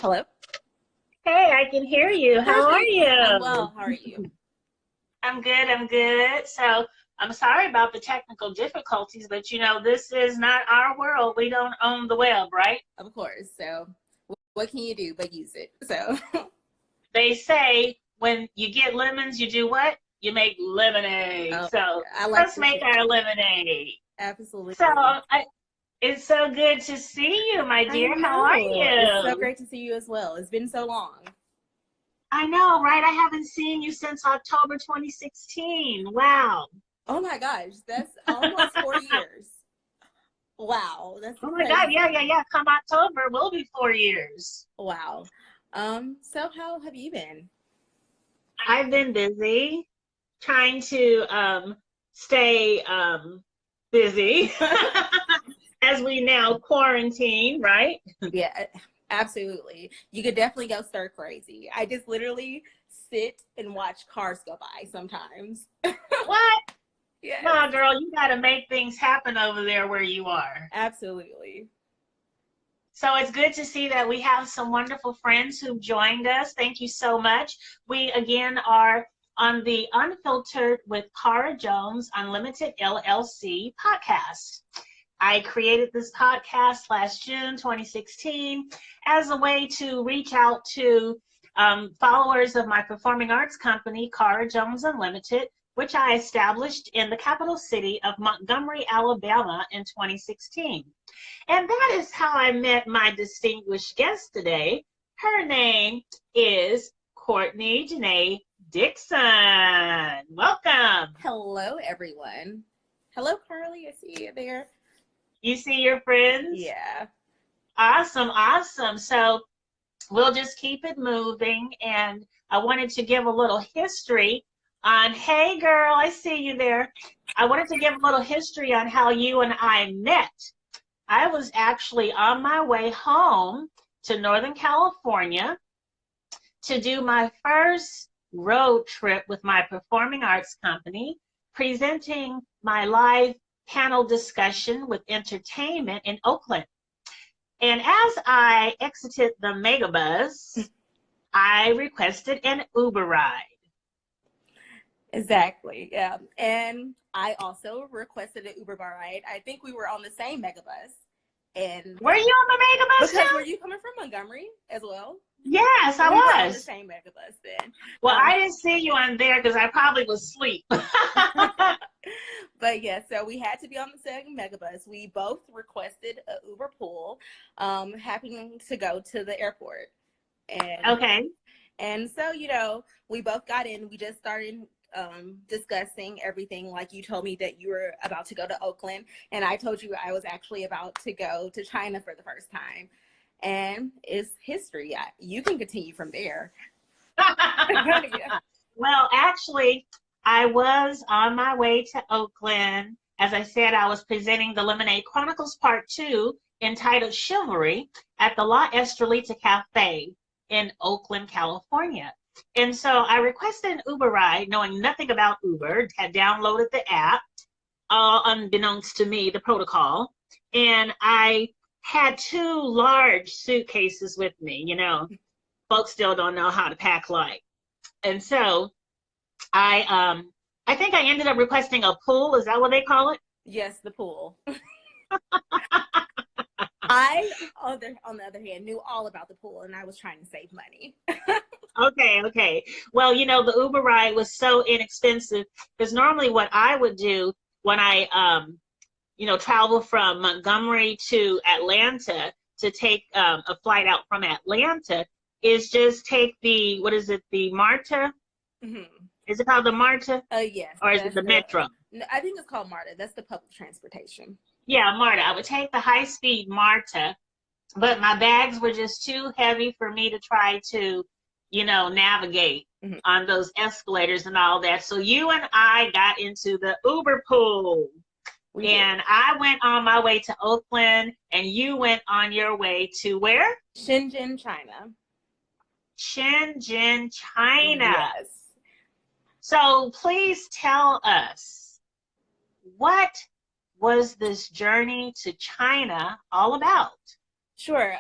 Hello? Hey, I can hear you. How are Perfect. I'm you? well. How are you? I'm good. I'm good. So I'm sorry about the technical difficulties, but this is not our world. We don't own the web, right? Of course. So, what can you do but use it? So, They say when you get lemons, you do what? You make lemonade. um, So I like let's to make share. our lemonade. So Absolutely. it's so good to see you, my I dear. How are know. It's so you? great to see you as well. It's been so long. I know, right? I haven't seen you since October 2016. Wow. Oh my gosh, that's almost 4 years. Wow, that's Oh my God, yeah, yeah, crazy. yeah. Come October, we'll be 4 years. Wow. So how have you been? I've been busy trying to stay busy as we now quarantine, right? Yeah, absolutely. You could definitely go stir crazy. I just literally sit and watch cars go by sometimes. What? Yes, No, girl, you got to make things happen over there where you are. absolutely. So it's good to see that we have some wonderful friends who've joined us. Thank you so much. We again are on the Unfiltered with Cara Jones Unlimited LLC podcast. I created this podcast last June 2016 as a way to reach out to followers of my performing arts company, Cara Jones Unlimited, which I established in the capital city of Montgomery, Alabama in 2016. And that is how I met my distinguished guest today. Her name is Courtney Janae Dixon. Welcome. Hello, everyone. Hello, Carly. I see you there. You see your friends? Yeah. Awesome, awesome. So we'll just keep it moving. And I wanted to give a little history on, hey girl, I see you there. I wanted to give a little history on how you and I met. I was actually on my way home to Northern California to do my first road trip with my performing arts company, presenting my live panel discussion with entertainment in Oakland. And as I exited the megabus, I requested an Uber ride. Exactly. Yeah. And I also requested an Uber bar ride. I think we were on the same megabus. And Were you on the megabus because were too? you coming from Montgomery as well? Yes, I We were on the was. same megabus then. Well, I didn't see you on there because I probably was asleep. But yeah, so we had to be on the same megabus. We both requested a Uber pool, happening to go to the airport. And Okay. and so, we both got in. We just started discussing everything. Like you told me that you were about to go to Oakland, and I told you I was actually about to go to China for the first time. And it's history. You can continue from there. Yeah. Well, actually, I was on my way to Oakland. As I said, I was presenting the Lemonade Chronicles Part 2 entitled Chivalry at the La Estrelita Cafe in Oakland, California. And so I requested an Uber ride, knowing nothing about Uber, had downloaded the app, unbeknownst to me, the protocol. And I had two large suitcases with me. Folks still don't know how to pack light. And so I think I ended up requesting a pool. Is that what they call it? Yes, the pool. I, on the other hand, knew all about the pool, and I was trying to save money. Okay, okay. Well, the Uber ride was so inexpensive because normally what I would do when I travel from Montgomery to Atlanta to take a flight out from Atlanta is just take the, what is it, the MARTA? Hmm. Is it called the MARTA Yes, or is it that's the Metro? no, I think it's called MARTA. That's the public transportation. Yeah, MARTA. I would take the high-speed MARTA, but my bags were just too heavy for me to try to, navigate Hmm. on those escalators and all that. So you and I got into the Uber pool. We did. And I went on my way to Oakland, and you went on your way to where? Shenzhen, China. Shenzhen, China. Yes. So please tell us, what was this journey to China all about? Sure.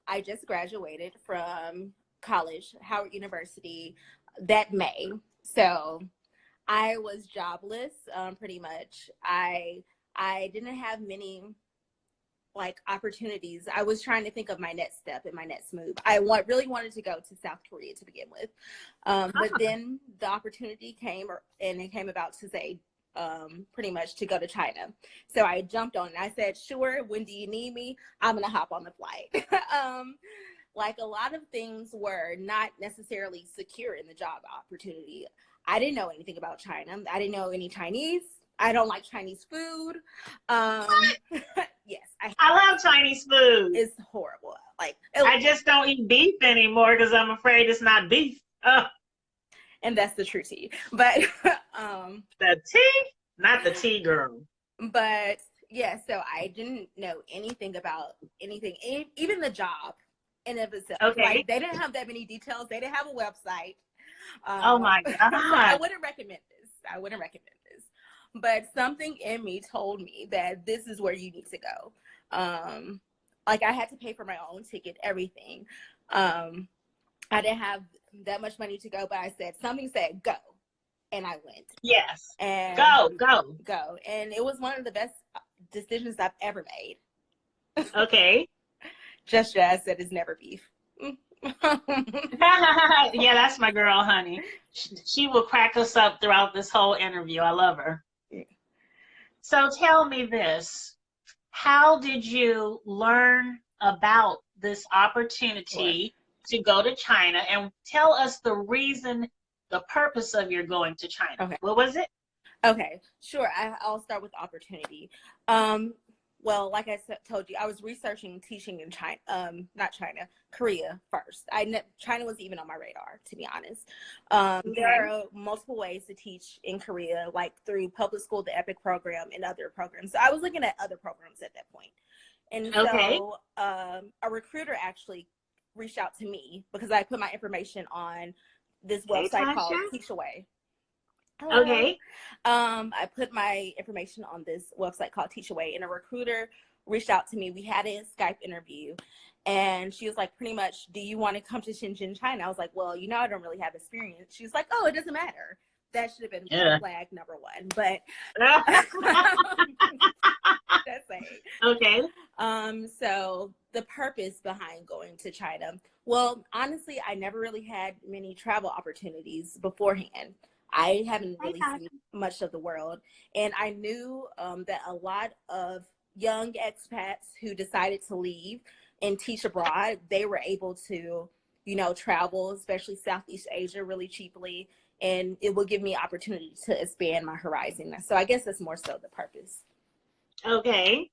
I just graduated from college, Howard University, that May. So I was jobless, pretty much. I didn't have many like opportunities. I was trying to think of my next step and my next move. Really wanted to go to South Korea to begin with, but then the opportunity came, and it came about to say pretty much to go to China. So I jumped on it. I said, sure, when do you need me? I'm gonna hop on the flight. Like a lot of things were not necessarily secure in the job opportunity. I didn't know anything about China. I didn't know any Chinese. I don't like Chinese food. Yes, I love Chinese food. It's horrible. Like I just don't eat beef anymore because I'm afraid it's not beef. And that's the true tea. But the tea, not the tea, girl. But yeah, so I didn't know anything about anything, even the job in of itself. Okay. Like they didn't have that many details. They didn't have a website. Oh my God. So I wouldn't recommend this. I wouldn't recommend this. But something in me told me that this is where you need to go. Like I had to pay for my own ticket, everything. I didn't have that much money to go, but I said, something said go. And I went. Yes. And Go. And it was one of the best decisions I've ever made. Okay. Just Jazz said it's never beef. Yeah, that's my girl, honey. She will crack us up throughout this whole interview. I love her. Yeah. So tell me this. How did you learn about this opportunity to go to China? And tell us the reason, the purpose of your going to China. Okay. What was it? Okay, sure. I'll start with opportunity. Well, like I told you, I was researching teaching in Korea first. China was even on my radar, to be honest. Okay. There are multiple ways to teach in Korea, like through public school, the EPIC program, and other programs. So I was looking at other programs at that point. And so a recruiter actually reached out to me because I put my information on this website called Teach Away. Hello. Okay. I put my information on this website called Teach Away, and a recruiter reached out to me. We had a Skype interview, and she was like, pretty much, do you want to come to Shenzhen, China? I was like, well, you know, I don't really have experience. She was like, oh, it doesn't matter. That should have been flag number one, but that's it. Okay. So the purpose behind going to China, well, honestly, I never really had many travel opportunities beforehand. I haven't really seen much of the world. And I knew that a lot of young expats who decided to leave and teach abroad, they were able to, you know, travel, especially Southeast Asia, really cheaply. And it will give me opportunity to expand my horizon. So I guess that's more so the purpose. Okay.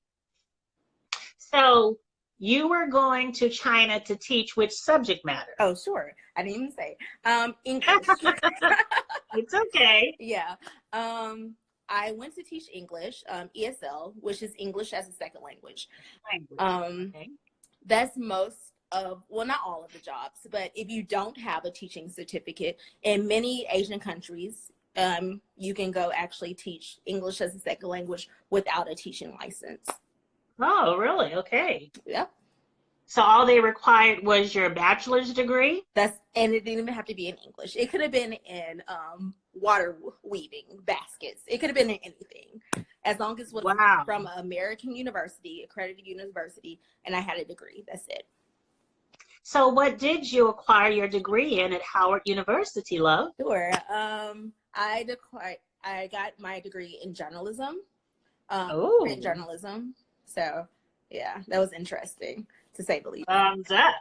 So you were going to China to teach which subject matter? Oh, sure. I didn't even say English. It's okay. Yeah. I went to teach English, ESL, which is English as a second language. Okay. That's most of, well, not all of the jobs, but if you don't have a teaching certificate, in many Asian countries, you can go actually teach English as a second language without a teaching license. Oh, really? Okay. Yep. So all they required was your bachelor's degree? And it didn't even have to be in English. It could have been in water weaving, baskets. It could have been in anything, as long as it was from an American university, accredited university, and I had a degree. That's it. So what did you acquire your degree in at Howard University, love? Sure. I got my degree in journalism, print journalism. So yeah, that was interesting, to say the least. Yeah.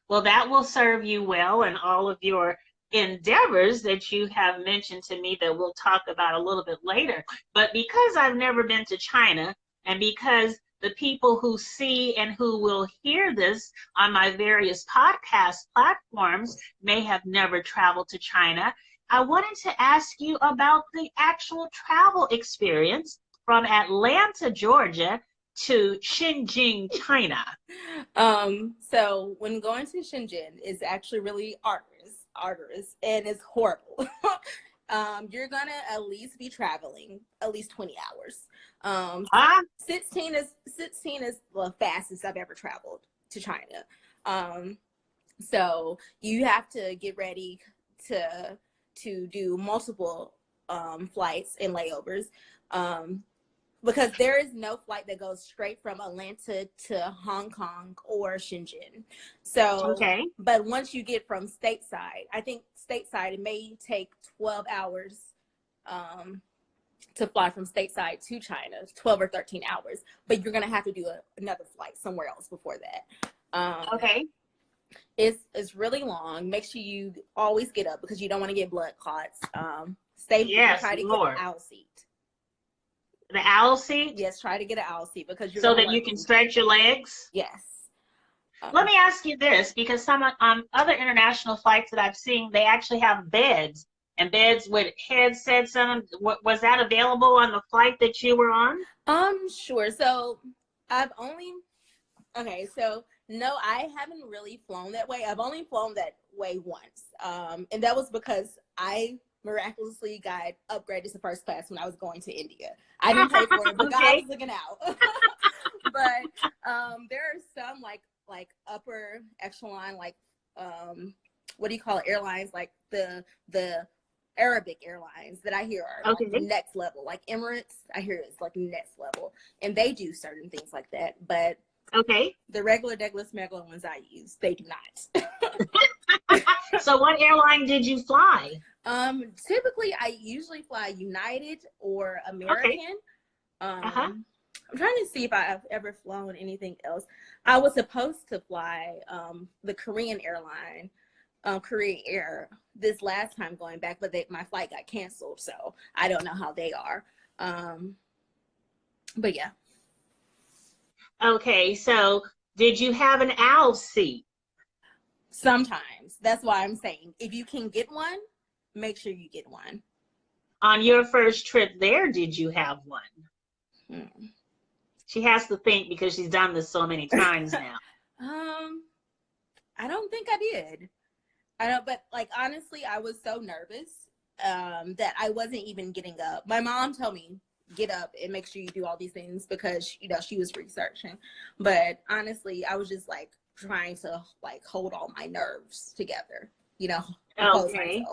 Well, that will serve you well in all of your endeavors that you have mentioned to me that we'll talk about a little bit later. But because I've never been to China, and because the people who see and who will hear this on my various podcast platforms may have never traveled to China, I wanted to ask you about the actual travel experience from Atlanta, Georgia to Shenzhen, China. So when going to Shenzhen is actually really arduous, and it's horrible. You're gonna at least be traveling at least 20 hours. Ah, 16 is the fastest I've ever traveled to China. So you have to get ready to do multiple flights and layovers. Because there is no flight that goes straight from Atlanta to Hong Kong or Shenzhen. So, okay. but once you get from stateside, I think stateside, it may take 12 hours to fly from stateside to China, 12 or 13 hours, but you're going to have to do another flight somewhere else before that. Okay. It's really long. Make sure you always get up because you don't want to get blood clots. Yes, Try to get Lord. an aisle seat. The owl seat? Yes, try to get an aisle seat because you're So gonna that you can stretch your legs? Yes. Let me ask you this, because some other international flights that I've seen, they actually have beds and beds with headsets on them. Was that available on the flight that you were on? Sure. So so no, I haven't really flown that way. I've only flown that way once. And that was because I miraculously got upgraded to first class when I was going to India. I didn't pay for it, but Okay. God was looking out. But there are some like upper echelon, like what do you call it, airlines, like the Arabic airlines that I hear are Okay. like next level, like Emirates. I hear it's like next level, and they do certain things like that. But Okay. the regular Douglas Megalo ones I use, they do not. So what airline did you fly? Typically I usually fly United or American. Okay. I'm trying to see if I've ever flown anything else. I was supposed to fly the Korean airline, Korea Air, this last time going back, but my flight got canceled, so I don't know how they are. But yeah. Okay, so did you have an owl seat? Sometimes. That's why I'm saying if you can get one, make sure you get one. On your first trip there, did you have one? She has to think because she's done this so many times now. I don't think I did. I don't, but like honestly, I was so nervous that I wasn't even getting up. My mom told me, get up and make sure you do all these things because she was researching. But honestly, I was just like trying to like hold all my nerves together, Okay.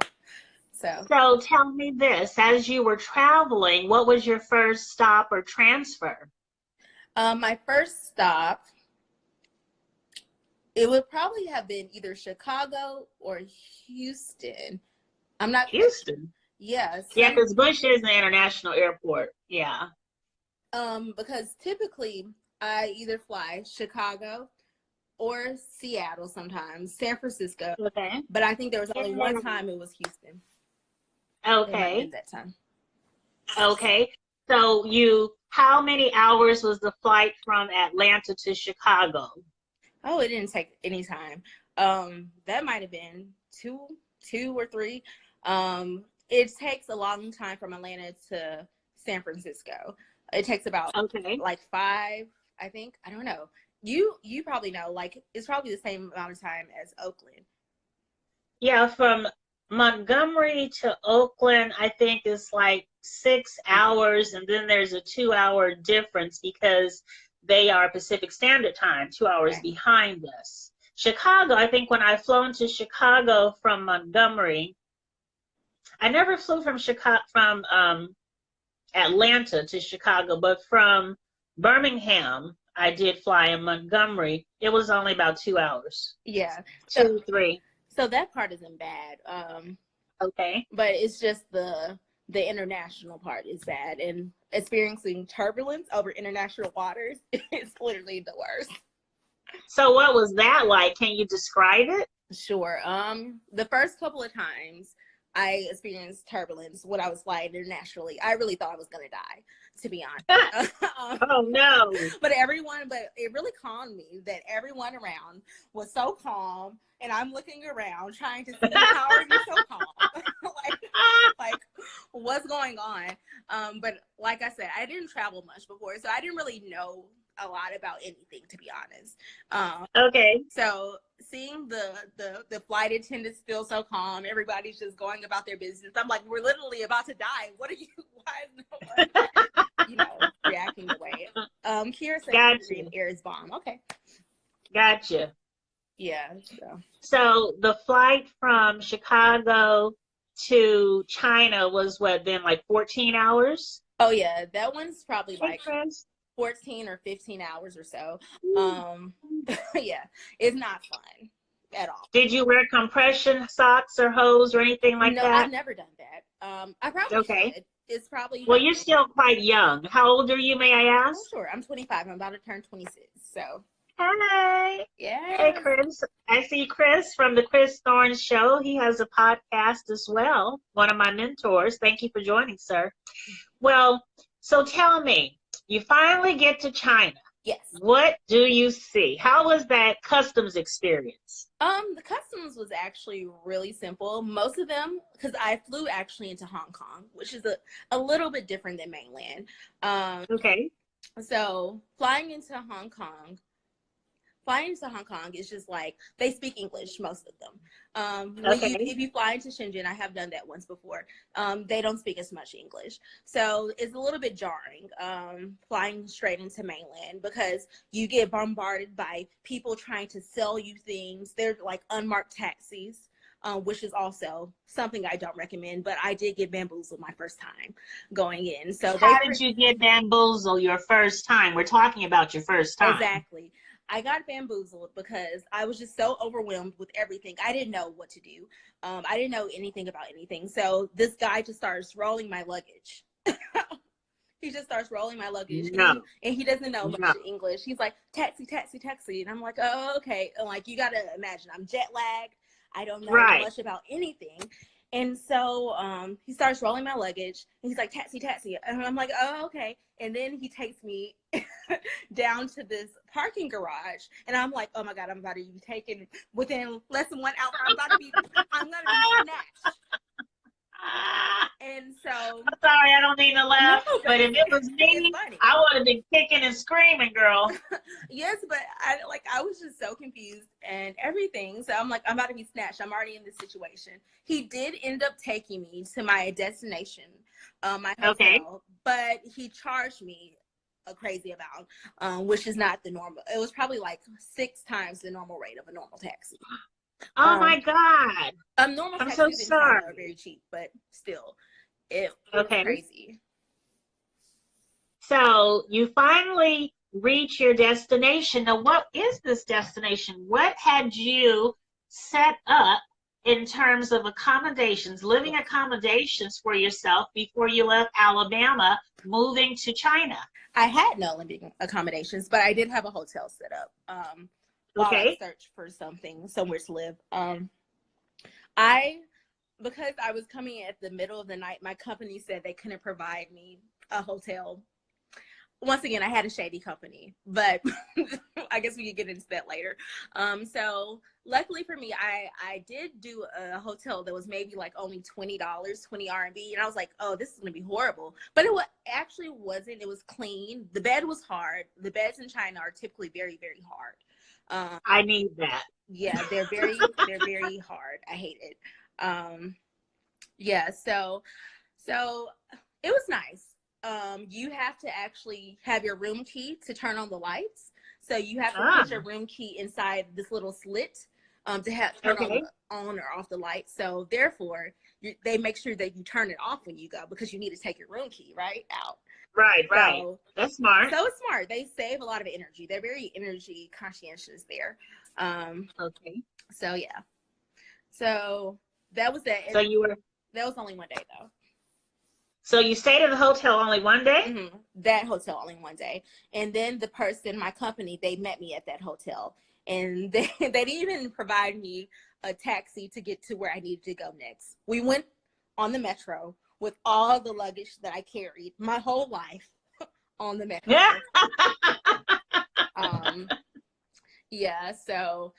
So tell me this, as you were traveling, what was your first stop or transfer? My first stop, it would probably have been either Chicago or Houston. I'm not Houston. Yes. Yeah, because Bush is an international airport. Yeah. Because typically I either fly Chicago or Seattle sometimes, San Francisco. Okay. But I think there was only one time it was Houston. Okay. At that time. Okay. So how many hours was the flight from Atlanta to Chicago? Oh, it didn't take any time. That might have been two or three. It takes a long time from Atlanta to San Francisco. It takes about like 5, I think. I don't know. You probably know, like it's probably the same amount of time as Oakland. Yeah, from Montgomery to Oakland, I think it's like 6 hours, and then there's a 2-hour difference because they are Pacific Standard Time, 2 hours behind us. Chicago, I think when I flown to Chicago from Montgomery, I never flew from Atlanta to Chicago, but from Birmingham, I did fly in Montgomery. It was only about 2 hours. Yeah. 2, 3. So that part isn't bad. Okay. But it's just the international part is bad, and experiencing turbulence over international waters is literally the worst. So what was that like? Can you describe it? Sure. The first couple of times I experienced turbulence when I was flying internationally, I really thought I was gonna die, to be honest. Oh no! But it really calmed me that everyone around was so calm, and I'm looking around trying to see how are you so calm, like what's going on. But like I said, I didn't travel much before, so I didn't really know a lot about anything, to be honest. Okay. So seeing the flight attendants feel so calm. Everybody's just going about their business. I'm like, we're literally about to die. What are you? Why is no one, reacting the way? Kira said Gotcha. air is bomb. Okay. Gotcha. Yeah. So the flight from Chicago to China was what then, like 14 hours? Oh yeah, that one's probably Hey, like Chris. 14 or 15 hours or so. Yeah, it's not fun at all. Did you wear compression socks or hose or anything like No, that? I've never done that. I probably Okay. should. It's probably Well, you're still quite young. How old are you, may I Oh, ask? sure. I'm 25. I'm about to turn 26. So, Hi. yeah. Hey, Chris. I see Chris from the Chris Thorne Show. He has a podcast as well, one of my mentors. Thank you for joining, sir. Well, so tell me, you finally get to China. Yes. What do you see? How was that customs experience? The customs was actually really simple. Most of them, because I flew actually into Hong Kong, which is a little bit different than mainland. Okay. So flying into Hong Kong is just like, they speak English, most of them. If you fly into Shenzhen, I have done that once before, they don't speak as much English. So it's a little bit jarring flying straight into mainland, because you get bombarded by people trying to sell you things. They're like unmarked taxis, which is also something I don't recommend, but I did get bamboozled my first time going in. So how did you get bamboozled your first time? We're talking about your first time. Exactly. I got bamboozled because I was just so overwhelmed with everything. I didn't know what to do. I didn't know anything about anything. So this guy just starts rolling my luggage. He just starts rolling my luggage. No. And he doesn't know much English. He's like, taxi, taxi, taxi. And I'm like, oh, okay. And like, you got to imagine, I'm jet lagged. I don't know much about anything. And so he starts rolling my luggage. And he's like, taxi, taxi. And I'm like, oh, okay. And then he takes me down to this parking garage. And I'm like, oh my God, I'm about to be taken within less than 1 hour. I'm going to be snatched. And so, I'm sorry, I don't mean to laugh, but if it was me, I would have been kicking and screaming, girl. Yes, but I was just so confused and everything. So I'm like, I'm about to be snatched. I'm already in this situation. He did end up taking me to my destination, my hotel, but he charged me a crazy amount, which is not the normal. It was probably like 6 times the normal rate of a normal taxi. Oh my God. Normal I'm taxis so in sorry. China are very cheap, but still, it was crazy. So you finally reach your destination. Now, what is this destination? What had you set up in terms of accommodations, living accommodations for yourself before you left Alabama, moving to China? I had no living accommodations, but I did have a hotel set up. While I searched for somewhere to live. Because I was coming at the middle of the night, my company said they couldn't provide me a hotel. Once again, I had a shady company, but I guess we could get into that later. So luckily for me, I did do a hotel that was maybe like only $20, 20 RMB. And I was like, oh, this is going to be horrible. But it actually wasn't. It was clean. The bed was hard. The beds in China are typically very, very hard. I need that. Yeah, they're very hard. I hate it. Yeah, so it was nice. You have to actually have your room key to turn on the lights. So you have to put your room key inside this little slit to have turn on or off the lights. So therefore, they make sure that you turn it off when you go, because you need to take your room key out. Right. So, that's smart. So it's smart. They save a lot of energy. They're very energy conscientious there. So yeah. So that was that. So that was only one day though. So you stayed in the hotel only one day? Mm-hmm. That hotel only one day. And then the person, my company, they met me at that hotel. And they didn't even provide me a taxi to get to where I needed to go next. We went on the metro with all the luggage that I carried my whole life on the metro. Yeah, so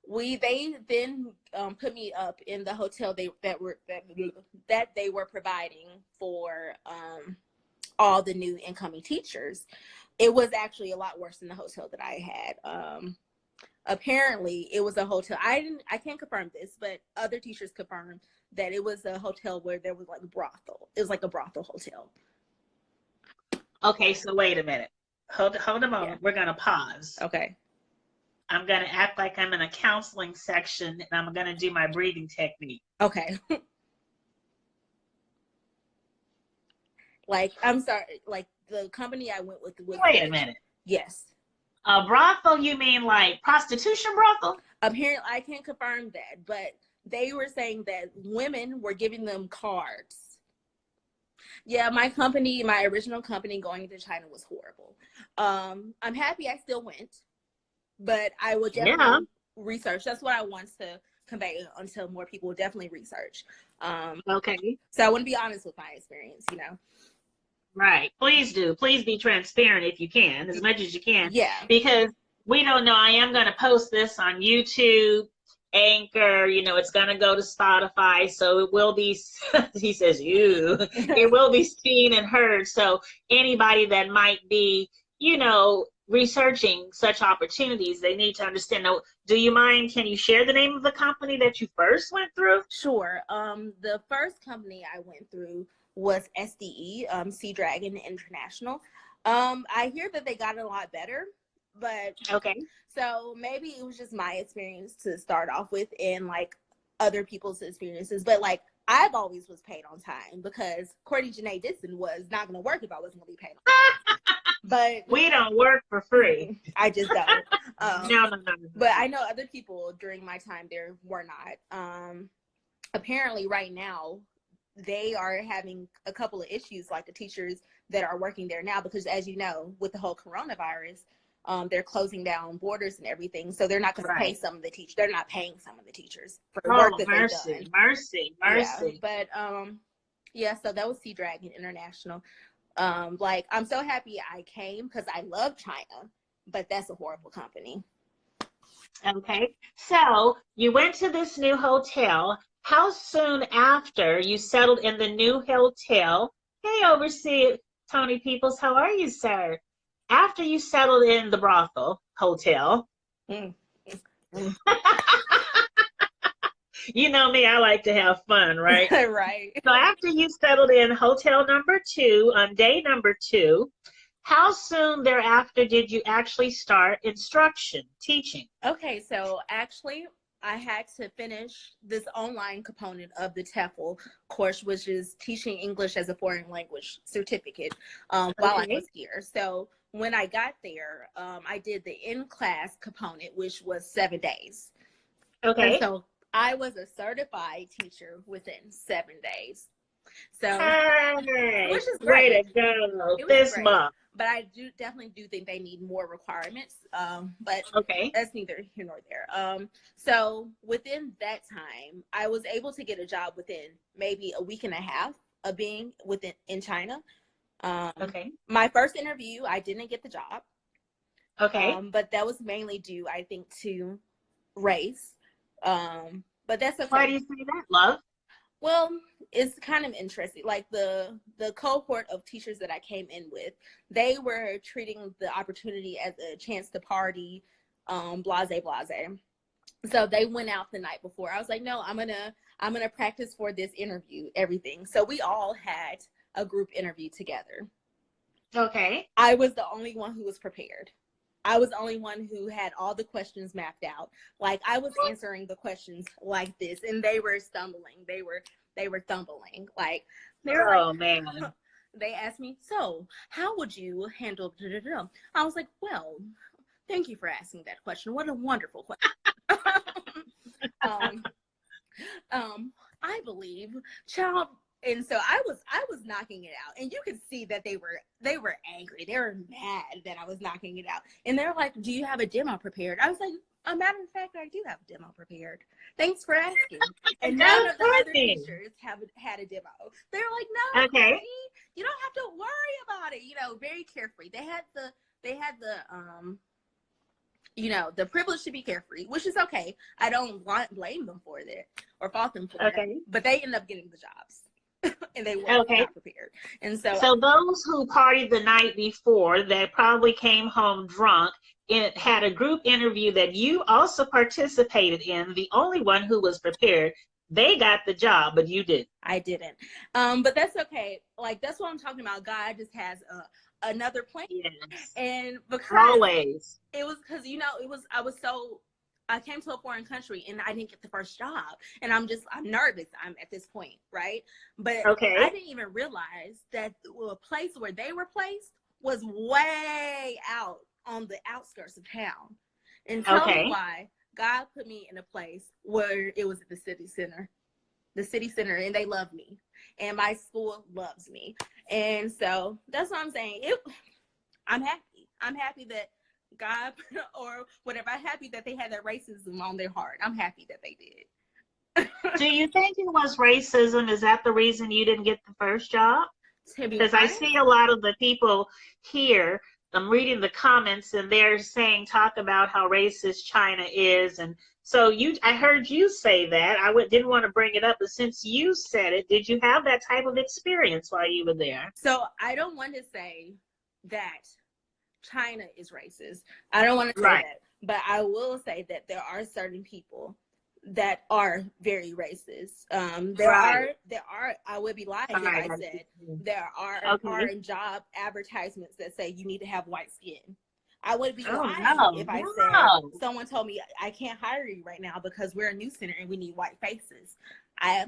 they then put me up in the hotel that they were providing for all the new incoming teachers. It was actually a lot worse than the hotel that I had. Apparently it was a hotel. I can't confirm this, but other teachers confirmed that it was a hotel where there was like brothel. It was like a brothel hotel. Okay, so wait a minute. Hold a moment. Yeah. We're gonna pause. Okay. I'm gonna act like I'm in a counseling section and I'm gonna do my breathing technique. Okay. Like, I'm sorry, like the company I went with was. Wait a minute. Yes. A brothel, you mean like prostitution brothel? Apparently, I can't confirm that, but they were saying that women were giving them cards. Yeah, my original company going to China was horrible. I'm happy I still went, but I will definitely research. That's what I want to convey until more people definitely research. Okay. So I want to be honest with my experience, you know. Right. Please do. Please be transparent if you can, as much as you can. Yeah. Because we don't know. I am going to post this on YouTube, Anchor, you know, it's going to go to Spotify. So it will be, he says, it will be seen and heard. So anybody that might be, you know, researching such opportunities, they need to understand. Now, do you mind, can you share the name of the company that you first went through? Sure. The first company I went through was SDE, Sea Dragon International. I hear that they got a lot better, but okay. So maybe it was just my experience to start off with and like other people's experiences. But like I've always was paid on time because Courtney Dixon was not going to work if I wasn't going to be paid on time. But we don't work for free. I just don't. No. But I know other people during my time there were not. Apparently right now they are having a couple of issues, like the teachers that are working there now, because as you know, with the whole coronavirus, they're closing down borders and everything, so they're not going to pay some of the teachers. They're not paying some of the teachers for the work that they've done. Mercy. Yeah, but yeah, so that was Sea Dragon International. Like I'm so happy I came because I love China, but that's a horrible company. Okay, so you went to this new hotel. How soon after you settled in the new hotel? Hey, Overseer Tony Peoples, how are you, sir? After you settled in the brothel hotel, you know me, I like to have fun, right? Right. So after you settled in hotel number 2 on day number 2, how soon thereafter did you actually start teaching? Okay, so actually I had to finish this online component of the TEFL course, which is teaching English as a foreign language certificate, while I was here. So when I got there, I did the in-class component, which was 7 days. Okay. And so I was a certified teacher within 7 days. So, which is great. Way to go. This month. But I definitely do think they need more requirements. But that's neither here nor there. So within that time, I was able to get a job within maybe a week and a half of being in China. My first interview, I didn't get the job. But that was mainly due, I think, to race. But that's okay. Why do you say that, love? Well, it's kind of interesting. Like the cohort of teachers that I came in with, they were treating the opportunity as a chance to party, blase. So they went out the night before. I was like, no, I'm gonna practice for this interview, everything. So we all had a group interview together. Okay. I was the only one who was prepared. I was the only one who had all the questions mapped out. Like I was answering the questions like this, and they were stumbling. They were stumbling. Like they were like, man. They asked me, so how would you handle? I was like, well, thank you for asking that question. What a wonderful question. I believe child. And so I was knocking it out, and you could see that they were angry. They were mad that I was knocking it out. And they're like, do you have a demo prepared? I was like, a matter of fact, I do have a demo prepared. Thanks for asking. And none of the other teachers have had a demo. They're like, no, Courtney, you don't have to worry about it. You know, very carefree. They had the you know, the privilege to be carefree, which is okay. I don't blame them for that or fault them for that. But they end up getting the jobs. and they were Okay. not prepared. And so So those who partied the night before that probably came home drunk and had a group interview that you also participated in, the only one who was prepared, they got the job, but you didn't. I didn't. But that's okay. Like, that's what I'm talking about. God just has another plan. Yes. And because Always. it was because, you know, I came to a foreign country and I didn't get the first job. And I'm nervous. I'm at this point, right? But Okay. I didn't even realize that the place where they were placed was way out on the outskirts of town. And tell me why God put me in a place where it was at the city center, and they love me, and my school loves me. And so that's what I'm saying. I'm happy that God or whatever. I'm happy that they had that racism on their heart. I'm happy that they did. Do you think it was racism? Is that the reason you didn't get the first job? Because I see a lot of the people here, I'm reading the comments and they're saying, talk about how racist China is. And so I heard you say that. Didn't want to bring it up, but since you said it, did you have that type of experience while you were there? So I don't want to say that China is racist. I don't want to say that, but I will say that there are certain people that are very racist. There are, I would be lying if I said there are job advertisements that say you need to have white skin. I would be lying if I said someone told me I can't hire you right now because we're a news center and we need white faces. I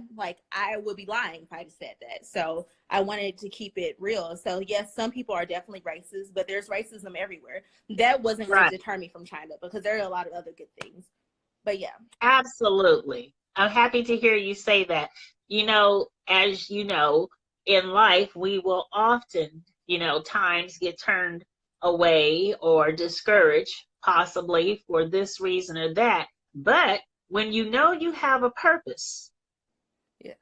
would be lying if I said that. So I wanted to keep it real. So yes, some people are definitely racist, but there's racism everywhere. That wasn't going to deter me from China because there are a lot of other good things. But yeah. Absolutely. I'm happy to hear you say that. You know, as you know, in life, we will often, times get turned away or discouraged, possibly for this reason or that. But when you know you have a purpose. Yeah,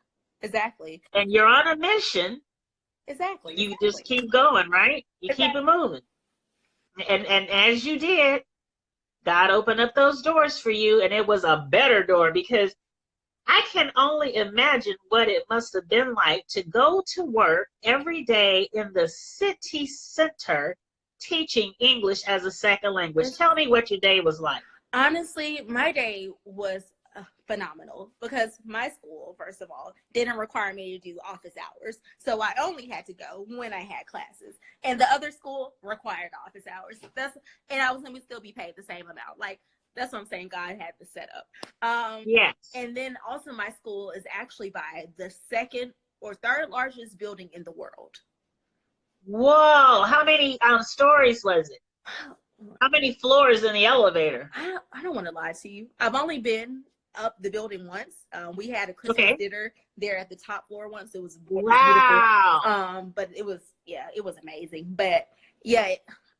exactly. And you're on a mission. Exactly. You just keep going, right? You keep it moving. And as you did, God opened up those doors for you, and it was a better door because I can only imagine what it must have been like to go to work every day in the city center teaching English as a second language. Tell me what your day was like. Honestly, my day was phenomenal because my school, first of all, didn't require me to do office hours. So I only had to go when I had classes. And the other school required office hours. And I was going to still be paid the same amount. Like, that's what I'm saying. God had the setup. Yes. And then also my school is actually by the second or third largest building in the world. Whoa. How many stories was it? How many floors in the elevator? I don't want to lie to you. I've only been up the building once. We had a Christmas dinner there at the top floor once. It was beautiful. But it was amazing. But yeah,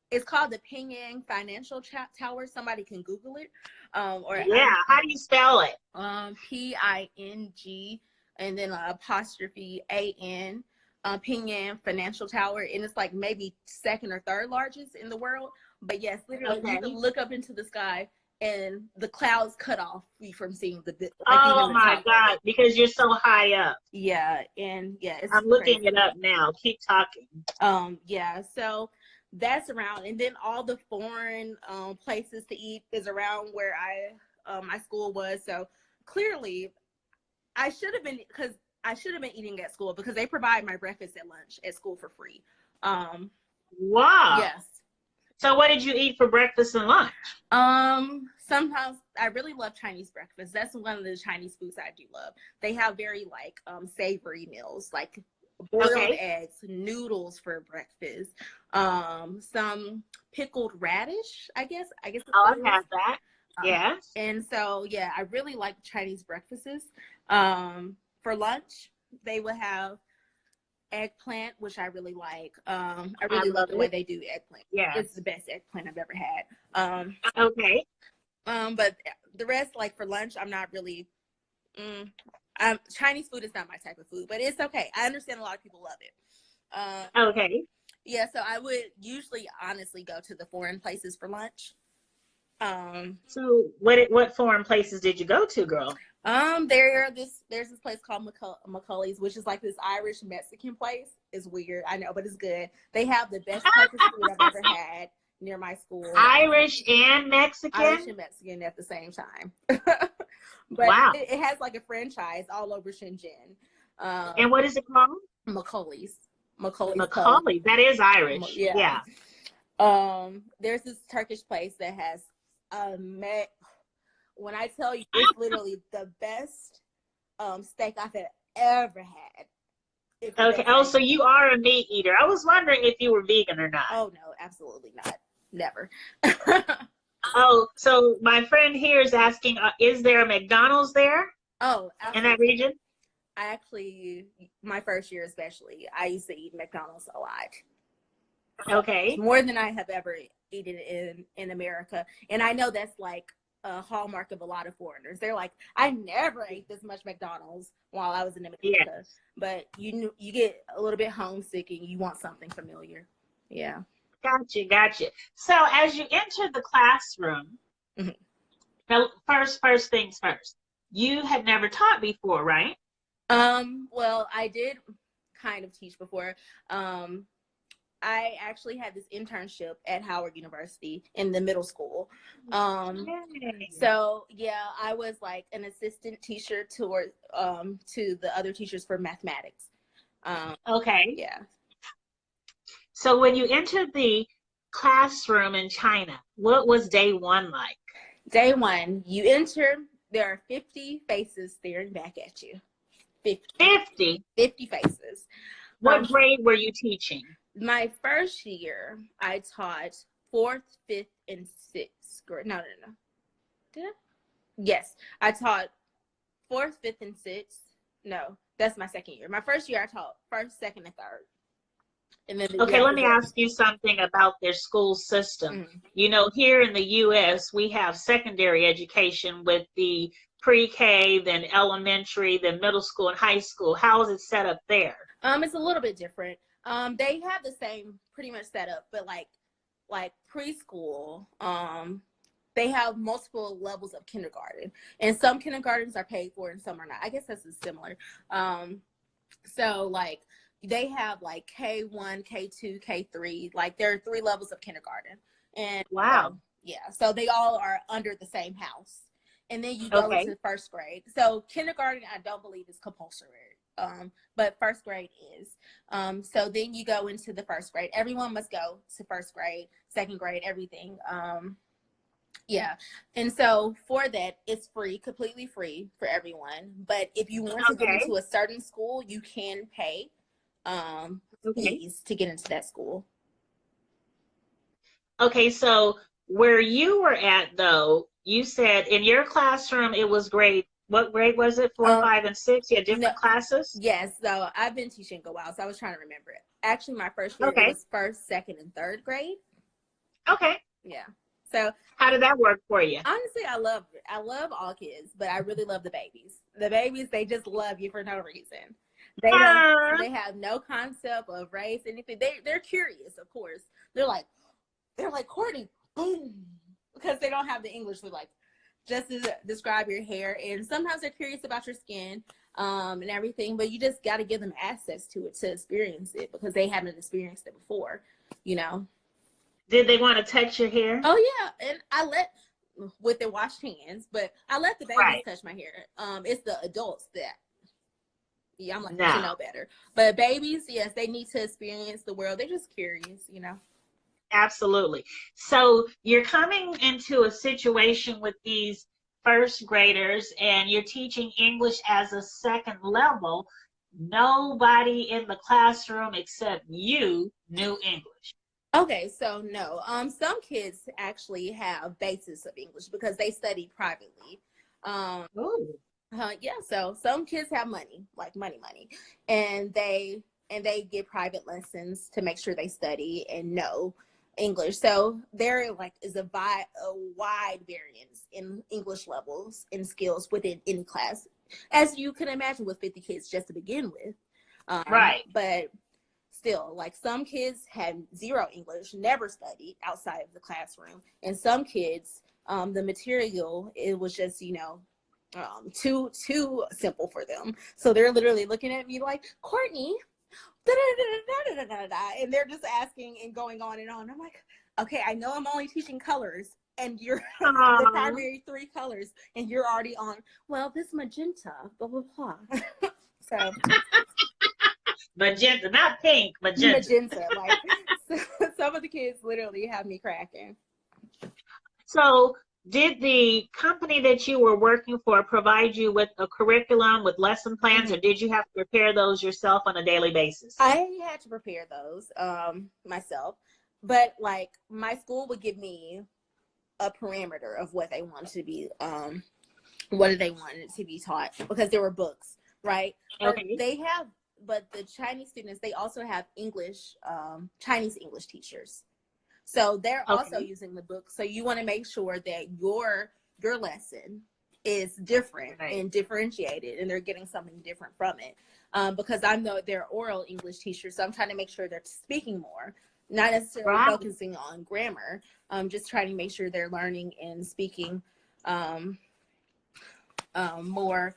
it's called the Pingyang Financial Tower. Somebody can Google it. How do you spell it? Ping and then apostrophe AN. Pingyang Financial Tower, and it's like maybe second or third largest in the world. But yes, literally, you can look up into the sky and the clouds cut off you from seeing the oh my God, because you're so high up. Yeah, and yeah, I'm looking it up now. Keep talking. Yeah, so that's around, and then all the foreign places to eat is around where my school was. So clearly, I should have been eating at school because they provide my breakfast and lunch at school for free. Wow. Yes. So what did you eat for breakfast and lunch? Sometimes I really love Chinese breakfast. That's one of the Chinese foods I do love. They have very savory meals, like boiled eggs, noodles for breakfast, some pickled radish, I guess. I've had that. Yes. And so yeah, I really like Chinese breakfasts. For lunch, they would have eggplant, which I really like. I really love the way they do eggplant. Yeah, it's the best eggplant I've ever had. But the rest, like for lunch, I'm not really. Chinese food is not my type of food, but it's okay. I understand a lot of people love it. Yeah, so I would usually, honestly, go to the foreign places for lunch. So what foreign places did you go to, girl? There's this place called McCully's, which is like this Irish Mexican place. It's weird, I know, but it's good. They have the best Turkish food I've ever had near my school. Irish and Mexican? Irish and Mexican at the same time. But wow. it has like a franchise all over Shenzhen. And what is it called? McCully's. McCully. That is Irish. Yeah. Yeah. There's this Turkish place that has when I tell you, it's literally the best steak I've ever had. Okay. Oh, so you are a meat eater. I was wondering if you were vegan or not. Oh no, absolutely not. Never. Oh, so my friend here is asking, is there a McDonald's there? Oh, absolutely. In that region? I actually, my first year especially, I used to eat McDonald's a lot. Okay. More than I have ever eaten in America. And I know that's like a hallmark of a lot of foreigners. They're like, I never ate this much McDonald's while I was in America. Yes. But you get a little bit homesick and you want something familiar. Yeah. Gotcha. So as you enter the classroom, now first things first, you had never taught before, right? Well, I did kind of teach before. I actually had this internship at Howard University in the middle school. So yeah, I was like an assistant teacher to the other teachers for mathematics. Okay. Yeah. So when you entered the classroom in China, what was day one like? Day one, you enter, there are 50 faces staring back at you. 50 faces. What grade were you teaching? My first year, I taught 4th, 5th, and 6th grade. No. Did I? Yes, I taught 4th, 5th, and 6th. No, that's my second year. My first year, I taught 1st, 2nd, and 3rd. And then okay, let me ask you something about their school system. You know, here in the U.S., we have secondary education with the pre-K, then elementary, then middle school and high school. How is it set up there? It's a little bit different. They have the same pretty much setup, but like preschool, they have multiple levels of kindergarten, and some kindergartens are paid for and some are not. I guess this is similar. So like they have like K1, K2, K3, like there are 3 levels of kindergarten. And wow. Yeah, so they all are under the same house. And then you go into 1st grade. So kindergarten, I don't believe is compulsory. But 1st grade is. So then you go into the 1st grade. Everyone must go to 1st grade, 2nd grade, everything. Yeah. And so for that, it's free, completely free for everyone. But if you want to get into a certain school, you can pay fees to get into that school. Okay, so where you were at though, you said in your classroom it was grade, what grade was it? 4, 5, and 6? You had different classes? Yes, so I've been teaching a while, so I was trying to remember it. Actually, my first year it was 1st, 2nd, and 3rd grade. Okay. Yeah. So how did that work for you? Honestly, I love all kids, but I really love the babies. The babies, they just love you for no reason. They have no concept of race, anything. They're curious, of course. They're like Courtney, boom, because they don't have the English. They're like, just to describe your hair, and sometimes they're curious about your skin, and everything. But you just got to give them access to it to experience it because they haven't experienced it before, you know. Did they want to touch your hair? Oh yeah, and I let with their washed hands, but I let the babies touch my hair. It's the adults that. Yeah, I'm like, no. You know better. But babies, yes, they need to experience the world. They're just curious, you know. Absolutely. So you're coming into a situation with these 1st graders and you're teaching English as a 2nd level. Nobody in the classroom except you knew English. Okay, so no. Some kids actually have basis of English because they study privately. Yeah, so some kids have money, like money, and they get private lessons to make sure they study and know English. So there is a wide variance in English levels and skills within any class, as you can imagine with 50 kids just to begin with. But still, like some kids had 0 English, never studied outside of the classroom, and some kids, the material, it was just, you know, too simple for them. So they're literally looking at me like, Courtney, da, da, da, da, da, da, da, and they're just asking and going on and on. I'm like, okay, I know I'm only teaching colors, and you're the primary 3 colors, and you're already on, well, this magenta, blah, blah, blah. So magenta, not pink, magenta. Magenta, like, some of the kids literally have me cracking. So did the company that you were working for provide you with a curriculum, with lesson plans, or did you have to prepare those yourself on a daily basis? I had to prepare those myself, but like my school would give me a parameter of what they wanted to be, what they wanted to be taught, because there were books, right? Okay. But the Chinese students, they also have English, Chinese English teachers. So they're also using the book. So you want to make sure that your lesson is different and differentiated, and they're getting something different from it. Because I know they're oral English teachers, so I'm trying to make sure they're speaking more, not necessarily focusing on grammar. Just trying to make sure they're learning and speaking more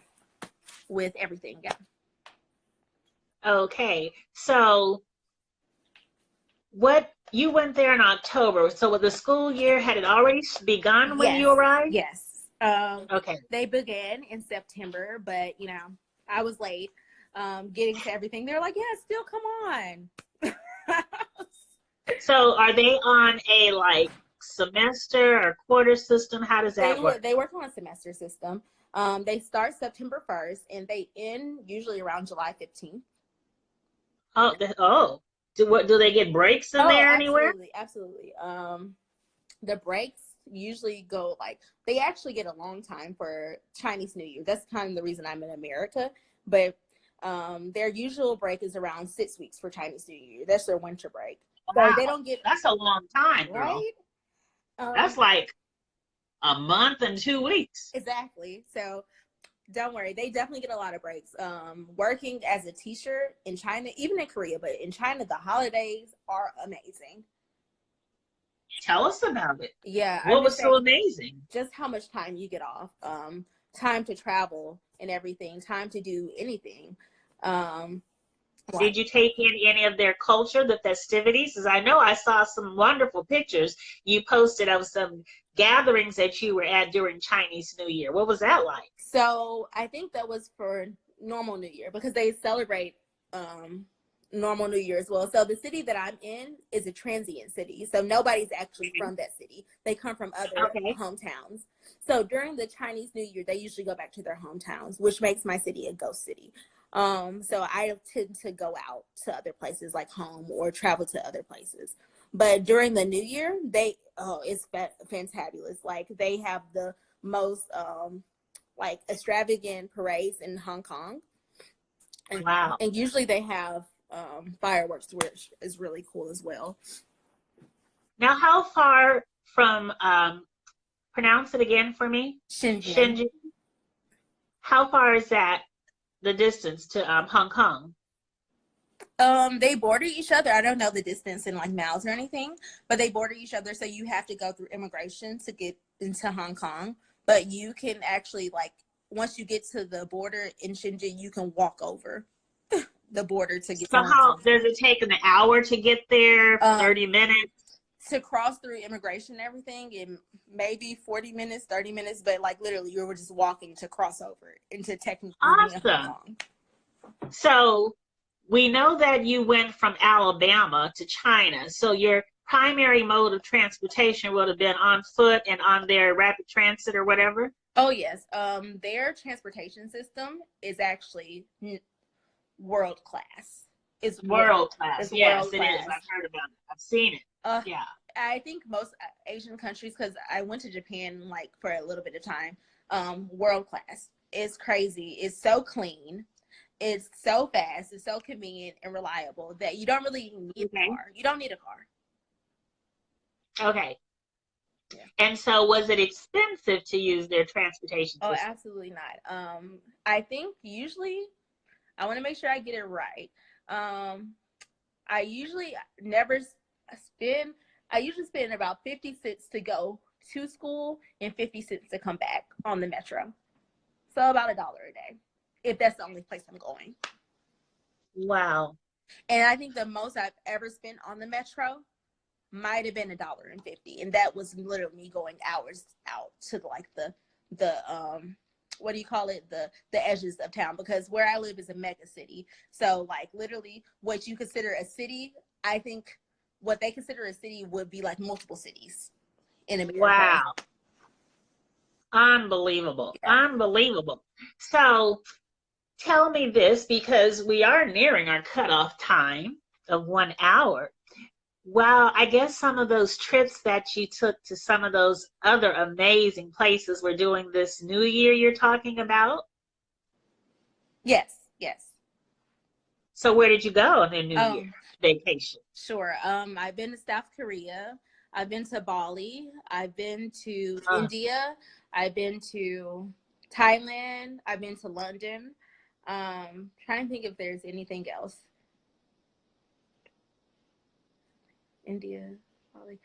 with everything. Yeah. Okay. So you went there in October. So with the school year, had it already begun when you arrived? Yes. Okay. They began in September, but you know, I was late getting to everything. They're like, yeah, still come on. So are they on a like semester or quarter system? How does that work? They work on a semester system. They start September 1st and they end usually around July 15th. Do they get breaks in there anywhere? Absolutely. The breaks usually go like, they actually get a long time for Chinese New Year. That's kind of the reason I'm in America. But their usual break is around 6 weeks for Chinese New Year. That's their winter break. Wow. So they don't get. That's a long time, girl. Right? That's like a month and 2 weeks. Exactly. So don't worry, they definitely get a lot of breaks. Working as a teacher in China, even in Korea, but in China, the holidays are amazing. Tell us about it. Yeah. What was so amazing? Just how much time you get off, time to travel and everything, time to do anything. Did you take in any of their culture, the festivities? Because I know I saw some wonderful pictures you posted of some gatherings that you were at during Chinese New Year. What was that like? So I think that was for normal New Year, because they celebrate normal New Year as well. So the city that I'm in is a transient city. So nobody's actually from that city. They come from other hometowns. So during the Chinese New Year, they usually go back to their hometowns, which makes my city a ghost city. So I tend to go out to other places like home or travel to other places. But during the New Year, it's fantabulous. Like they have the most like extravagant parades in Hong Kong. Wow. And usually they have fireworks, which is really cool as well. Now, how far from, pronounce it again for me? Shenzhen. How far is that, the distance to Hong Kong? They border each other. I don't know the distance in like miles or anything, but they border each other. So you have to go through immigration to get into Hong Kong. But you can actually, like, once you get to the border in Shenzhen, you can walk over the border to get. So how does it take an hour to get there? 30 minutes to cross through immigration and everything, in maybe 40 minutes, 30 minutes, but like literally you were just walking to cross over into technically Hong Kong. So we know that you went from Alabama to China. So your primary mode of transportation would have been on foot and on their rapid transit or whatever? Oh, yes. Their transportation system is actually world class. It's world class. Yes, it is. I've heard about it. I've seen it. Yeah. I think most Asian countries, because I went to Japan like for a little bit of time, world class. It's crazy. It's so clean. It's so fast. It's so convenient and reliable that you don't really need a car. You don't need a car. Okay. Yeah. And so was it expensive to use their transportation system? Oh, absolutely not. I think usually, I want to make sure I get it right. I usually spend about 50 cents to go to school and 50 cents to come back on the metro. So about $1 a day, if that's the only place I'm going. Wow. And I think the most I've ever spent on the metro might have been $1.50, and that was literally me going hours out to like the what do you call it, the edges of town, because where I live is a mega city. So like literally what you consider a city, I think what they consider a city would be like multiple cities in America. Wow. Unbelievable. Yeah. Unbelievable. So tell me this, because we are nearing our cutoff time of 1 hour. Well, I guess some of those trips that you took to some of those other amazing places we're doing this new year you're talking about. Yes, yes. So where did you go on the new year vacation? Sure. I've been to South Korea. I've been to Bali. I've been to India. I've been to Thailand. I've been to London. Trying to think if there's anything else. India, Bali.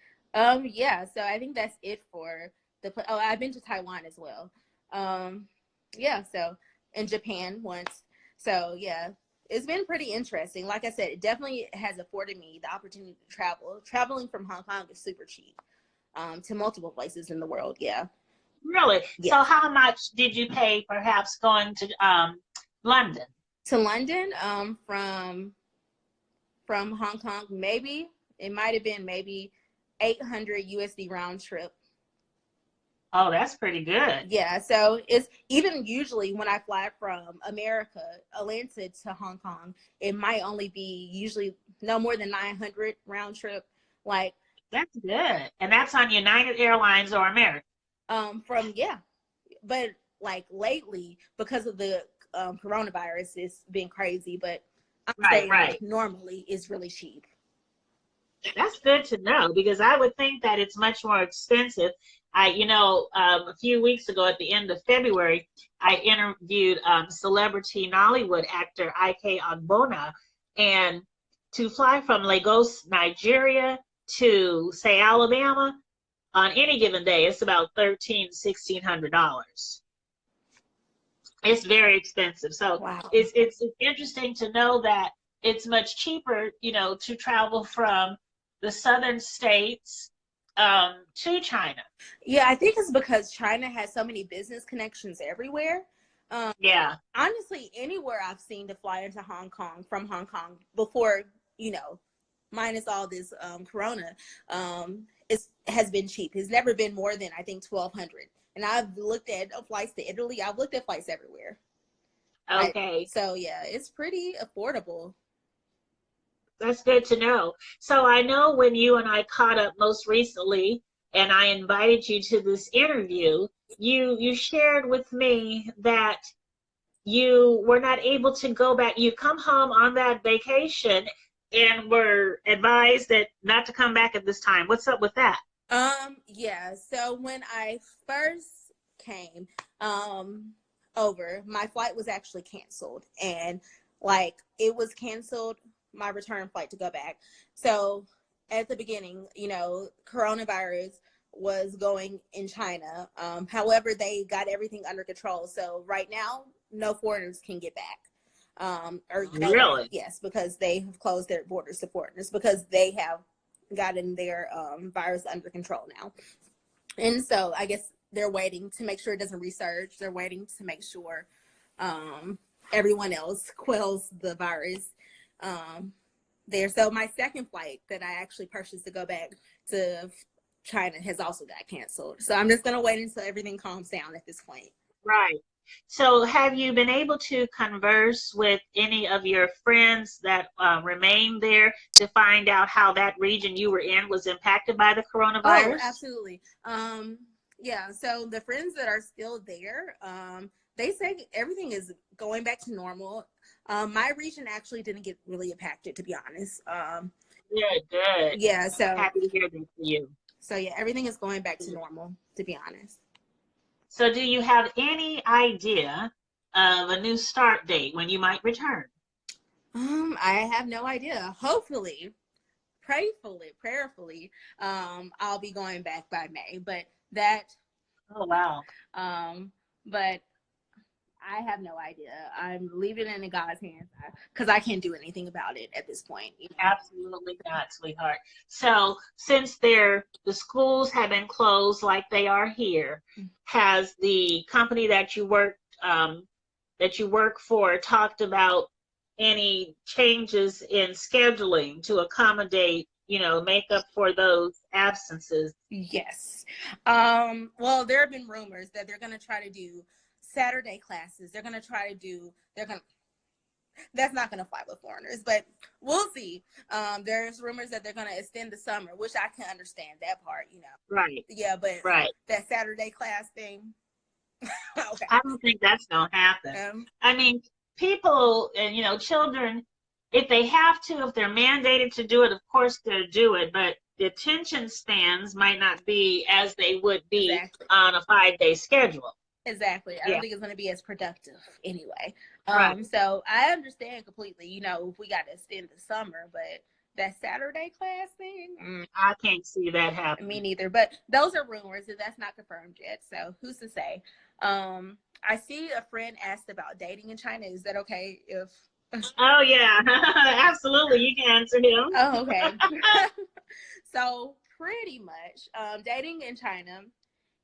Yeah. So I think that's it for the. I've been to Taiwan as well. Yeah. So in Japan once. So yeah. It's been pretty interesting. Like I said, it definitely has afforded me the opportunity to travel. Traveling from Hong Kong is super cheap to multiple places in the world. Yeah. Really? Yeah. So how much did you pay perhaps going to London? To London, from Hong Kong, maybe it might have been maybe 800 USD round trip. Oh, that's pretty good. Yeah, so it's even usually when I fly from America, Atlanta to Hong Kong, it might only be usually no more than 900 round trip. Like that's good, and that's on United Airlines or American. But like lately because of the coronavirus, it's been crazy. But I'm saying like normally it's really cheap. That's good to know, because I would think that it's much more expensive. A few weeks ago at the end of February, I interviewed celebrity Nollywood actor Ike Ogbonna, and to fly from Lagos, Nigeria to, say, Alabama, on any given day, it's about $1,600. It's very expensive. So it's interesting to know that it's much cheaper, to travel from the southern states to China. Yeah, I think it's because China has so many business connections everywhere. Yeah. Honestly, anywhere I've seen to fly into Hong Kong from Hong Kong before, minus all this corona, has been cheap. It's never been more than I think 1,200. And I've looked at flights to Italy. I've looked at flights everywhere. Okay. So yeah, it's pretty affordable. That's good to know. So I know when you and I caught up most recently, and I invited you to this interview, you shared with me that you were not able to go back. You come home on that vacation and were advised that not to come back at this time. What's up with that? Yeah. So when I first came over, my flight was actually canceled, and like it was canceled, my return flight to go back. So at the beginning, coronavirus was going in China. However, they got everything under control. So right now, no foreigners can get back. Really? Yes, because they have closed their borders to foreigners because they have gotten their virus under control now. And so I guess they're waiting to make sure it doesn't resurge. They're waiting to make sure everyone else quells the virus there. So my second flight that I actually purchased to go back to China has also got canceled. So I'm just going to wait until everything calms down at this point. Right. So have you been able to converse with any of your friends that remain there to find out how that region you were in was impacted by the coronavirus? Oh, absolutely. Yeah, so the friends that are still there, they say everything is going back to normal. My region actually didn't get really impacted, to be honest. Good. Yeah, so happy to hear that for you. So yeah, everything is going back to normal, to be honest. So do you have any idea of a new start date when you might return? I have no idea. Hopefully, prayerfully, I'll be going back by May. But that Oh wow. But I have no idea. I'm leaving it in God's hands because I can't do anything about it at this point. You know? Absolutely not, sweetheart. So since the schools have been closed like they are here, has the company that you work for talked about any changes in scheduling to accommodate, make up for those absences? Yes. Well, there have been rumors that they're going to try to do Saturday classes. They're going to try to do, that's not going to fly with foreigners, but we'll see. There's rumors that they're going to extend the summer, which I can understand that part, Right. Yeah, but right. That Saturday class thing, okay. I don't think that's going to happen. I mean, people and, children, if they have to, if they're mandated to do it, of course they'll do it, but the attention spans might not be as they would be Exactly. on a 5-day schedule. Exactly. I don't think it's going to be as productive anyway. Right. So I understand completely, if we got to extend the summer, but that Saturday class thing, I can't see that happening. Me neither. But those are rumors, and that's not confirmed yet. So who's to say? I see a friend asked about dating in China. Is that okay if? Oh yeah, absolutely. You can answer him. Oh, okay. So pretty much, dating in China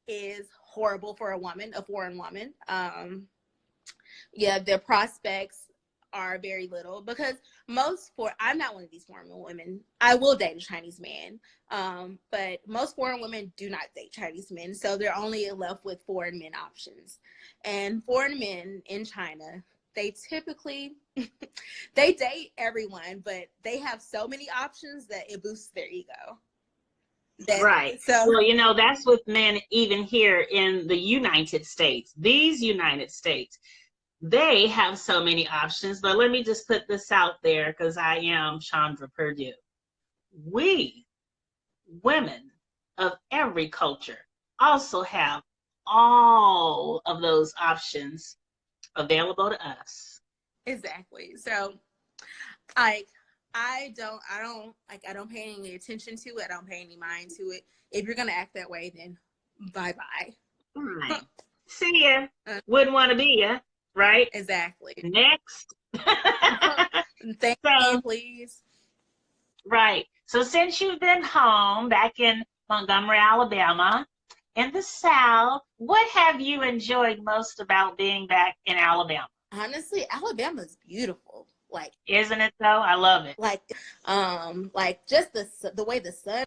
is horrible for a foreign woman. Yeah, their prospects are very little because I'm not one of these foreign women. I will date a Chinese man, but most foreign women do not date Chinese men, so they're only left with foreign men options. And foreign men in China, they typically they date everyone, but they have so many options that it boosts their ego. Right. So, well, that's with men even here in the United States. These United States, they have so many options. But let me just put this out there because I am Chandra Purdue. We, women of every culture, also have all of those options available to us. Exactly. So, I don't pay any attention to it. I don't pay any mind to it. If you're gonna act that way, then bye. Right. See ya. Wouldn't want to be ya. Right. Exactly. Next. Thank you, please. Right. So since you've been home back in Montgomery, Alabama, in the South, what have you enjoyed most about being back in Alabama? Honestly, Alabama's beautiful. Like, isn't it though? I love it. Like just the way the sun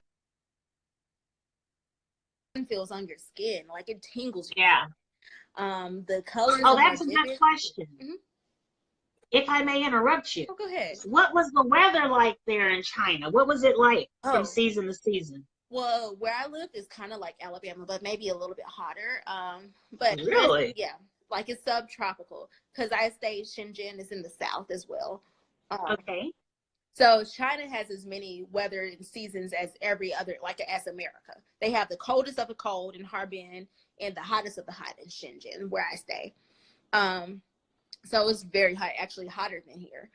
feels on your skin, like it tingles you. Yeah. The colors. Oh, that's a good question. Mm-hmm. If I may interrupt you. Oh, go ahead. What was the weather like there in China? What was it like from season to season? Well, where I live is kind of like Alabama, but maybe a little bit hotter. But really, yeah, like it's subtropical because I stay Shenzhen is in the south as well. Okay. So China has as many weather and seasons as every other, like as America. They have the coldest of the cold in Harbin and the hottest of the hot in Shenzhen, where I stay. So it's very hot, actually hotter than here.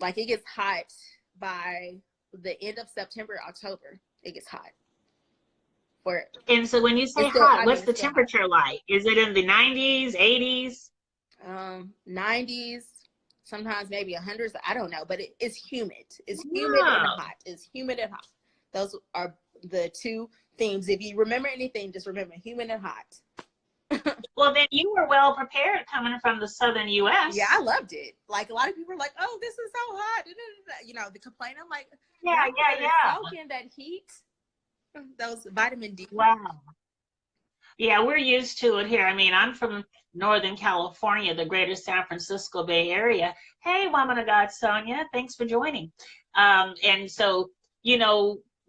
Like it gets hot by the end of September, October. It gets hot. And so when you say hot, what's the temperature like? Is it in the 90s, 80s? 90s, sometimes maybe 100s. I don't know, but it's humid. It's humid and hot. It's humid and hot. Those are the two themes. If you remember anything, just remember humid and hot. Well, then you were well prepared coming from the southern U.S. Yeah, I loved it. Like a lot of people are like, "Oh, this is so hot," they complain. I'm like, yeah. Soak in that heat, those vitamin D. Wow. Yeah, we're used to it here. I mean, I'm from Northern California, the greater San Francisco Bay Area. Hey, woman of God, Sonia, thanks for joining. And so,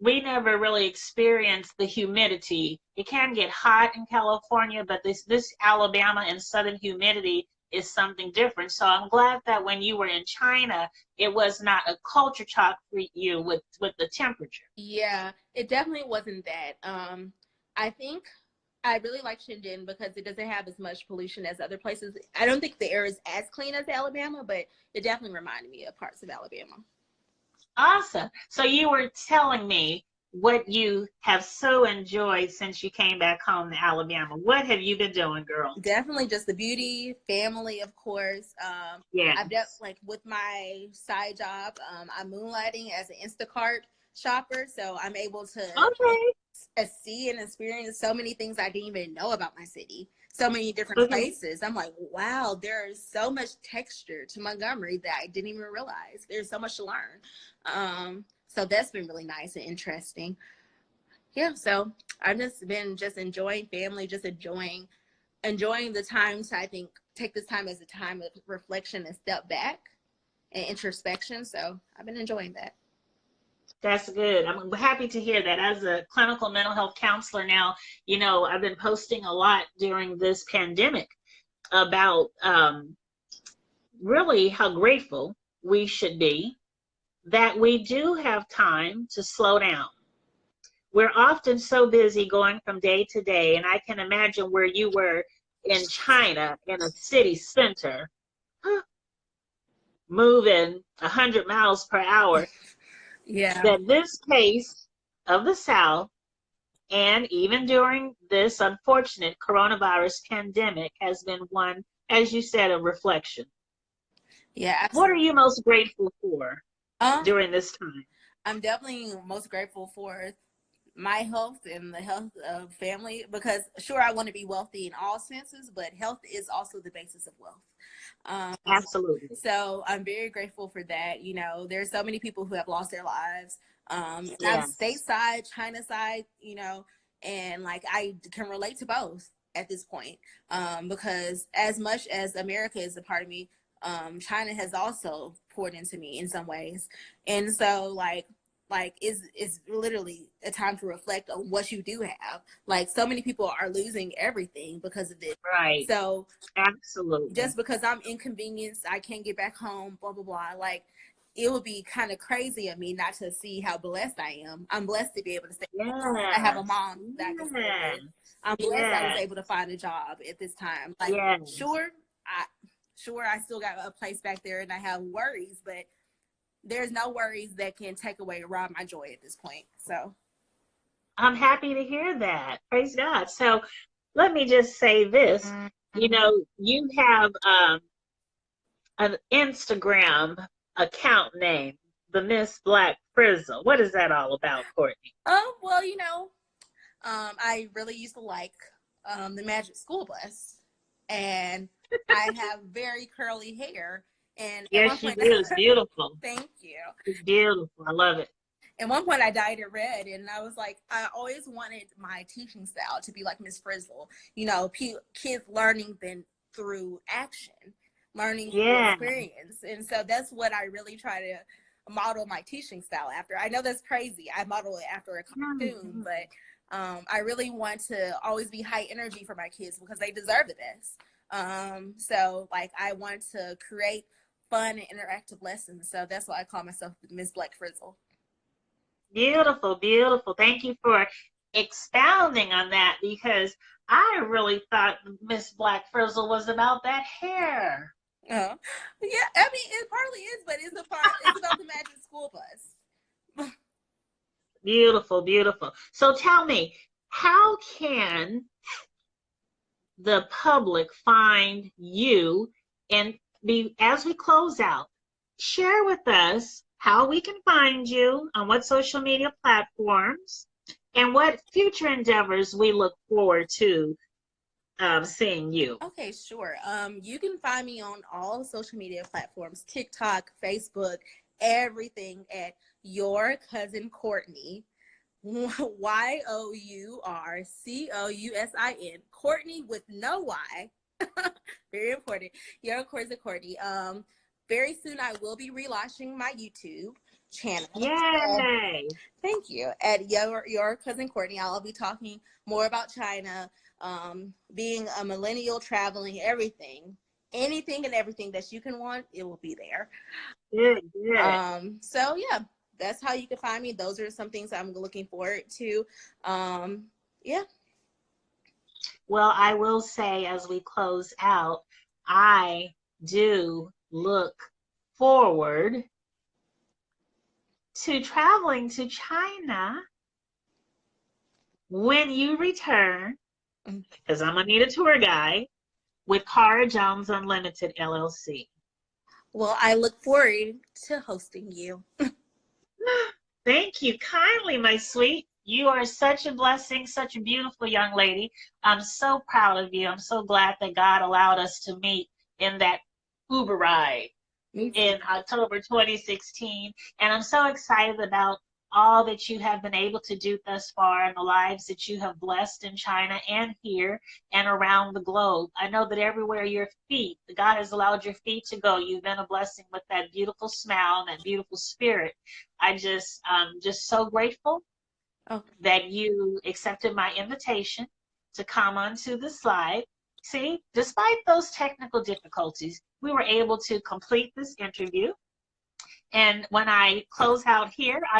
we never really experienced the humidity. It can get hot in California, but this Alabama and southern humidity is something different. So I'm glad that when you were in China, it was not a culture shock for you with the temperature. Yeah, it definitely wasn't that. I think I really like Shenzhen because it doesn't have as much pollution as other places. I don't think the air is as clean as Alabama, but it definitely reminded me of parts of Alabama. Awesome. So you were telling me what you have so enjoyed since you came back home to Alabama. What have you been doing, girl? Definitely just the beauty, family, of course. Yeah. Like with my side job, I'm moonlighting as an Instacart shopper, so I'm able to Okay. see and experience so many things I didn't even know about my city. So many different Okay. places. I'm like, wow, there's so much texture to Montgomery that I didn't even realize. There's so much to learn. So that's been really nice and interesting. Yeah, so I've just been enjoying family, just enjoying the time to, I think, take this time as a time of reflection and step back and introspection. So I've been enjoying that. That's good. I'm happy to hear that. As a clinical mental health counselor now, I've been posting a lot during this pandemic about really how grateful we should be that we do have time to slow down. We're often so busy going from day to day, and I can imagine where you were in China in a city center, moving 100 miles per hour. Yeah. That this case of the South, and even during this unfortunate coronavirus pandemic, has been one, as you said, a reflection. Yeah, What are absolutely. you most grateful for during this time? I'm definitely most grateful for my health and the health of family, because sure, I want to be wealthy in all senses, but health is also the basis of wealth. Absolutely. So I'm very grateful for that. There's so many people who have lost their lives. I'm Yes. stateside, China side, and like I can relate to both at this point, because as much as America is a part of me, China has also poured into me in some ways. And so like is literally a time to reflect on what you do have. Like so many people are losing everything because of this. Right. So Absolutely. just because I'm inconvenienced, I can't get back home, blah blah blah. Like it would be kind of crazy of me not to see how blessed I am. I'm blessed to be able to stay. I have a Yes. mom that I can stay Yes. with. I'm blessed I was Yes. able to find a job at this time. Like Yes. I still got a place back there and I have worries, but there's no worries that can take away or rob my joy at this point. So I'm happy to hear that. Praise God. So let me just say this. You have an Instagram account name, the Miss Black Frizzle. What is that all about, Courtney? well, I really used to like the Magic School Bus, and I have very curly hair. And at one Yes, you point, do. It's beautiful. thank you. It's beautiful. I love it. At one point, I dyed it red, and I was like, I always wanted my teaching style to be like Miss Frizzle. Kids learning then through action, learning through Yeah. experience, and so that's what I really try to model my teaching style after. I know that's crazy. I model it after a cartoon, but I really want to always be high energy for my kids because they deserve the best. So like I want to create fun and interactive lessons. So that's why I call myself Miss Black Frizzle. Beautiful, beautiful. Thank you for expounding on that, because I really thought Miss Black Frizzle was about that hair. Yeah, I mean it partly is, but it's about the Magic School Bus. Beautiful, beautiful. So tell me, how can the public find you? And as we close out, share with us how we can find you on what social media platforms and what future endeavors we look forward to seeing you. Okay, sure. You can find me on all social media platforms: TikTok, Facebook, everything at Your Cousin Courtney. YOURCOUSIN. Courtney with no Y. Very important. Your Cousin Courtney. Very soon I will be relaunching my YouTube channel. Yay! Thank you. At Your Cousin Courtney, I'll be talking more about China, being a millennial, traveling, everything, anything and everything that you can want, it will be there. Good, good. So yeah, that's how you can find me. Those are some things I'm looking forward to. Yeah. Well, I will say as we close out, I do look forward to traveling to China when you return, Mm. because I'm going to need a tour guide, with Cara Jones Unlimited, LLC. Well, I look forward to hosting you. Thank you kindly, my sweet. You are such a blessing, such a beautiful young lady. I'm so proud of you. I'm so glad that God allowed us to meet in that Uber ride Me too. in October 2016. And I'm so excited about all that you have been able to do thus far and the lives that you have blessed in China and here and around the globe. I know that everywhere your feet, God has allowed your feet to go, you've been a blessing with that beautiful smile and that beautiful spirit. Just so grateful Oh, that you accepted my invitation to come onto the slide. See, despite those technical difficulties, we were able to complete this interview. And when I close out here,